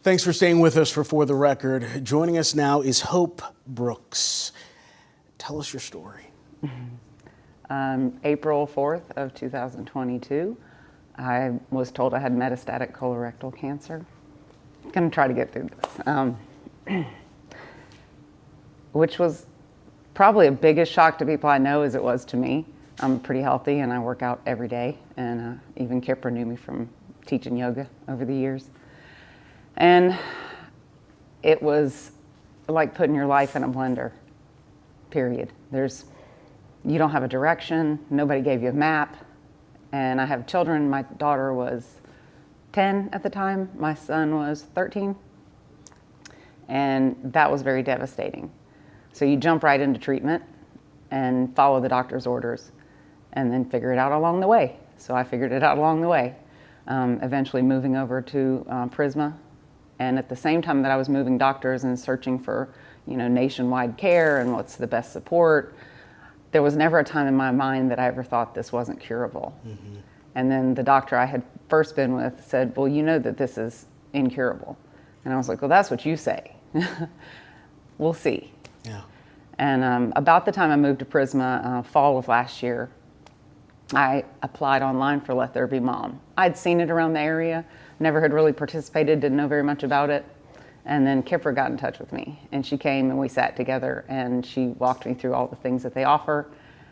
Thanks for staying with us For the Record. Joining us now is Hope Brooks. Tell us your story. April 4th of 2022, I was told I had metastatic colorectal cancer. I'm going to try to get through this, which was probably the biggest shock to people I know as it was to me. I'm pretty healthy and I work out every day, and even Kipper knew me from teaching yoga over the years. And it was like putting your life in a blender, period. You don't have a direction, nobody gave you a map, and I have children. My daughter was 10 at the time, my son was 13, and that was very devastating. So you jump right into treatment and follow the doctor's orders and then figure it out along the way. So I figured it out along the way, eventually moving over to Prisma. And at the same time that I was moving doctors and searching for, nationwide care and what's the best support, there was never a time in my mind that I ever thought this wasn't curable. Mm-hmm. And then the doctor I had first been with said, well, you know that this is incurable. And I was like, well, that's what you say. We'll see. Yeah. And about the time I moved to Prisma, fall of last year, I applied online for Let There Be Mom. I'd seen it around the area, never had really participated, didn't know very much about it. And then Kipper got in touch with me, and she came and we sat together and she walked me through all the things that they offer.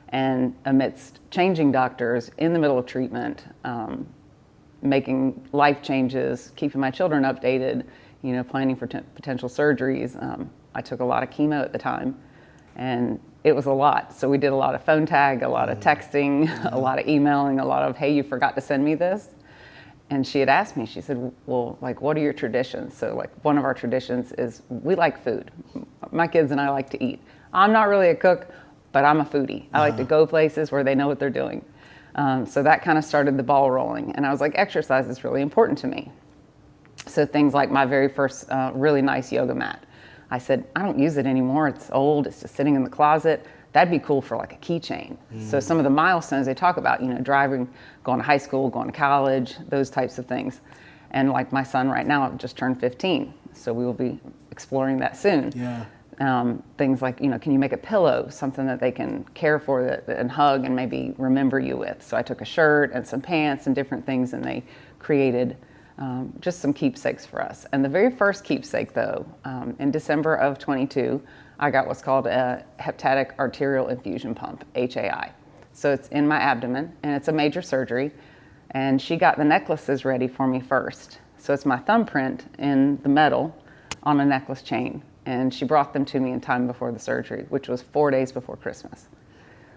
And amidst changing doctors in the middle of treatment, making life changes, keeping my children updated, planning for potential surgeries. I took a lot of chemo at the time, and it was a lot. So we did a lot of phone tag, a lot of texting, a lot of emailing, a lot of, hey, you forgot to send me this. And she had asked me, she said, well, what are your traditions? So one of our traditions is we like food. My kids and I like to eat. I'm not really a cook, but I'm a foodie. I like to go places where they know what they're doing. So that kind of started the ball rolling. And I was like, exercise is really important to me. So things like my very first really nice yoga mat. I said, I don't use it anymore. It's old. It's just sitting in the closet. That'd be cool for a keychain. So some of the milestones they talk about, driving, going to high school, going to college, those types of things. And my son right now just turned 15. So we will be exploring that soon. Yeah. Things like, can you make a pillow, something that they can care for and hug and maybe remember you with. So I took a shirt and some pants and different things, and they created just some keepsakes for us. And the very first keepsake, though, in December of 22, I got what's called a hepatic arterial infusion pump, HAI. So it's in my abdomen, and it's a major surgery. And she got the necklaces ready for me first. So it's my thumbprint in the metal on a necklace chain. And she brought them to me in time before the surgery, which was 4 days before Christmas.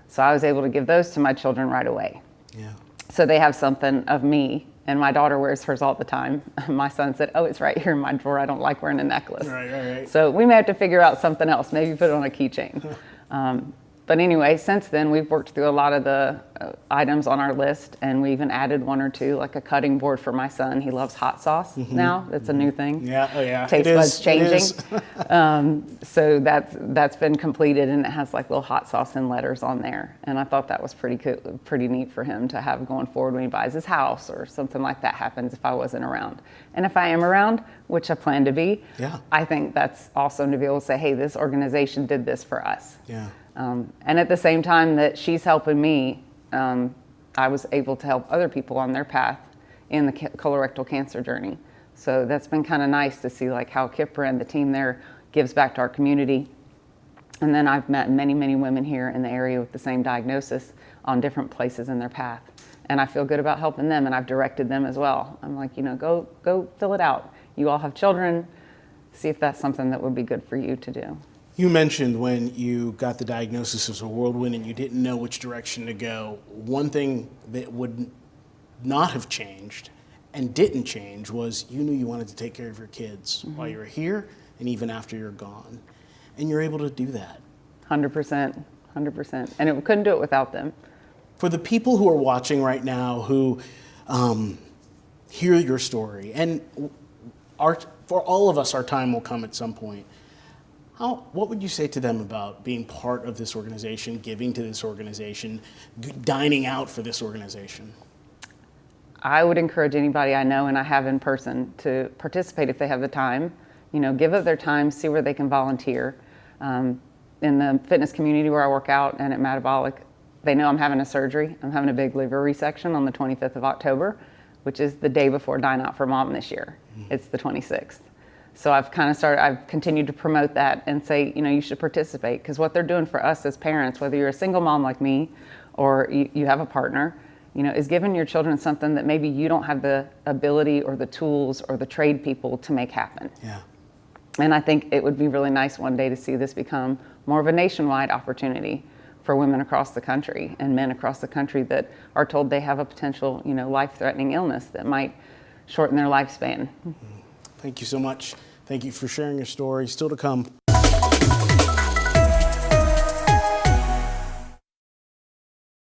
So I was able to give those to my children right away. Yeah. So they have something of me. And my daughter wears hers all the time. My son said, oh, it's right here in my drawer. I don't like wearing a necklace. Right. So we may have to figure out something else, maybe put it on a keychain. But anyway, since then, we've worked through a lot of the items on our list, and we even added one or two, like a cutting board for my son. He loves hot sauce now. That's a new thing. Yeah, oh yeah. Taste buds changing. So that's been completed, and it has little hot sauce and letters on there. And I thought that was pretty cool, pretty neat for him to have going forward when he buys his house or something like that happens if I wasn't around. And if I am around, which I plan to be, I think that's awesome to be able to say, hey, this organization did this for us. Yeah. And at the same time that she's helping me, I was able to help other people on their path in the colorectal cancer journey. So that's been kind of nice to see how Kipper and the team there gives back to our community. And then I've met many, many women here in the area with the same diagnosis on different places in their path. And I feel good about helping them, and I've directed them as well. I'm like, go fill it out. You all have children, see if that's something that would be good for you to do. You mentioned when you got the diagnosis as a whirlwind and you didn't know which direction to go. One thing that would not have changed and didn't change was you knew you wanted to take care of your kids while you were here and even after you're gone. And you're able to do that. 100%. And it couldn't do it without them. For the people who are watching right now who hear your story, and for all of us, our time will come at some point. What would you say to them about being part of this organization, giving to this organization, dining out for this organization? I would encourage anybody I know and I have in person to participate if they have the time. You know, give up their time, see where they can volunteer. In the fitness community where I work out and at Metabolic, they know I'm having a surgery. I'm having a big liver resection on the 25th of October, which is the day before Dine Out for Mom this year. It's the 26th. So I've continued to promote that and say, you know, you should participate, because what they're doing for us as parents, whether you're a single mom like me or you have a partner, you know, is giving your children something that maybe you don't have the ability or the tools or the trade people to make happen. Yeah. And I think it would be really nice one day to see this become more of a nationwide opportunity for women across the country and men across the country that are told they have a potential, you know, life-threatening illness that might shorten their lifespan. Thank you so much. Thank you for sharing your story. Still to come.